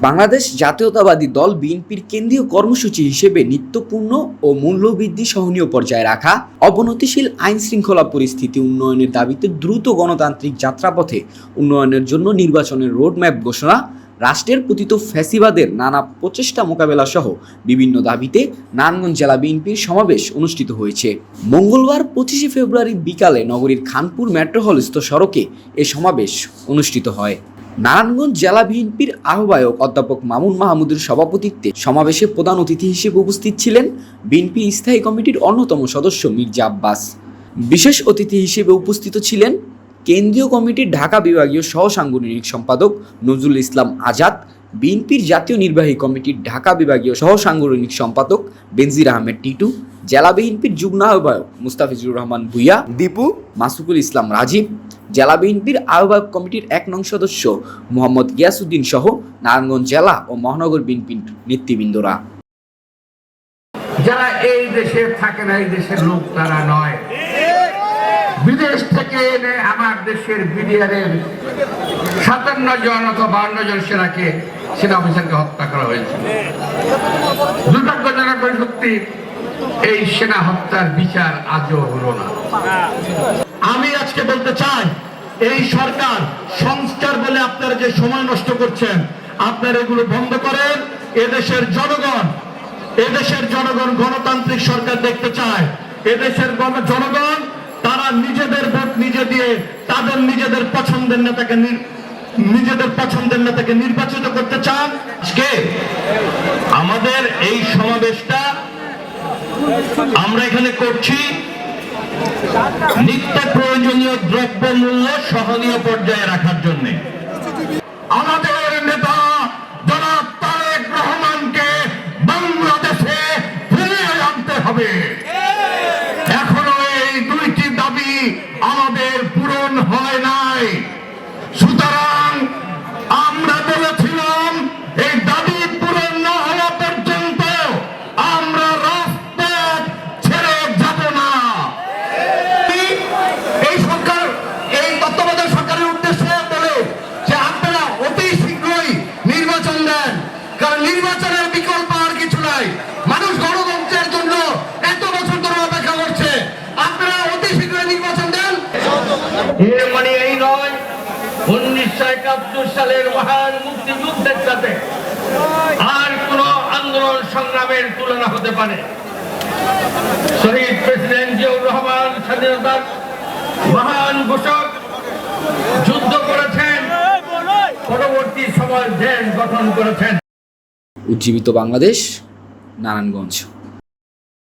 বাংলাদেশ জাতীয়তাবাদী দল বিএনপির কেন্দ্রীয় কর্মসূচি হিসেবে নিত্যপূর্ণ ও মূল্যবৃদ্ধি সহনীয় পর্যায়ে রাখা, অবনতিশীল আইনশৃঙ্খলা পরিস্থিতি উন্নয়নের দাবিতে দ্রুত গণতান্ত্রিক যাত্রাপথে উন্নয়নের জন্য নির্বাচনের রোডম্যাপ ঘোষণা, রাষ্ট্রের পতিত ফ্যাসিবাদের নানা প্রচেষ্টা মোকাবেলা সহ বিভিন্ন দাবিতে নারায়ণগঞ্জ জেলা বিএনপির সমাবেশ অনুষ্ঠিত হয়েছে। মঙ্গলবার 25 ফেব্রুয়ারি বিকালে নগরীর খানপুর মেট্রো হলস্থ সড়কে এ সমাবেশ অনুষ্ঠিত হয়। নারায়ণগঞ্জ জেলা বিএনপির আহ্বায়ক অধ্যাপক মামুন মাহমুদের সভাপতিত্বে সমাবেশে প্রধান অতিথি হিসেবে উপস্থিত ছিলেন বিএনপি স্থায়ী কমিটির অন্যতম সদস্য মির্জা আব্বাস। বিশেষ অতিথি হিসেবে উপস্থিত ছিলেন কেন্দ্রীয় কমিটির ঢাকা বিভাগীয় সহ সাংগঠনিক সম্পাদক নজরুল ইসলাম আজাদ, বিএনপির জাতীয় নির্বাহী কমিটির ঢাকা বিভাগীয় সহ সাংগঠনিক সম্পাদক বেনজির আহমেদ টিটু, জেলা বিএনপির যুগ্ম আহ্বায়ক মুস্তাফিজুর রহমান ভুইয়া, দীপু, মাসুকুল ইসলাম রাজীব, জেলা বিএনপির আহ্বায়ক কমিটির 1 নং সদস্য মোহাম্মদ গিয়াসউদ্দিন সহ নারায়ণগঞ্জ জেলা ও মহানগর বিএনপির নেতৃবৃন্দরা। যারা এই দেশে থাকে না, এই দেশের লোক তারা নয়, বিদেশ থেকে এনে আমার দেশের বিডিআরের 57 জন অথবা 52 জন সেনা অফিসারকে হত্যা করা হয়েছে। দুর্ভাগ্যজনক সত্যি এই সেনা হত্যার বিচার আজও হলো না। আমি আজকে বলতে চাই, এই সরকার সংস্কার বলে আপনারা যে সময় নষ্ট করছেন, আপনারা এগুলো বন্ধ করেন। এদেশের জনগণ গণতান্ত্রিক সরকার দেখতে চায়। এদেশের জনগণ তারা নিজেদের ভোট নিজে দিয়ে তাদের নিজেদের পছন্দের নেতাকে নির্বাচিত করতে চান। আজকে আমাদের এই সমাবেশটা আমরা এখানে করছি নিত্য প্রয়োজনীয় দ্রব্যমূল্য সহনীয় পর্যায়ে রাখার জন্য। আমাদের নেতা জনাব তারেক রহমানকে বাংলাদেশে ফিরিয়ে আনতে হবে। এখনো এই 2টি দাবি আমাদের পূরণ হয় নাই। সুতরাং আমরা বলেছিলাম এই দাবি পূরণ না হওয়া পর্যন্ত আমরা রাজপথ ছেড়ে যাব না। এই সরকার, এই তত্ত্বাবধায়ক সরকারের উদ্দেশ্যে বলে যে আপনারা অতি শীঘ্রই নির্বাচন দেন, কারণ নির্বাচনের বিকল্প আর কিছু নাই। মানুষ গণতন্ত্রের জন্য এত বছর ধরে অপেক্ষা করছে, আপনারা অতি শীঘ্রই নির্বাচন দেন। এর মানে এই নয় 1971 সালের মহান মুক্তিযুদ্ধের সাথে আর কোন আন্দোলন সংগ্রামের তুলনা হতে পারে। শহীদ প্রেসিডেন্ট জিয়াউর রহমান স্বাধীনতার মহান ঘোষক, যুদ্ধ করেছেন, পরবর্তী সময় দেশ গঠন করেছেন। উজ্জীবিত বাংলাদেশ, নারায়ণগঞ্জ।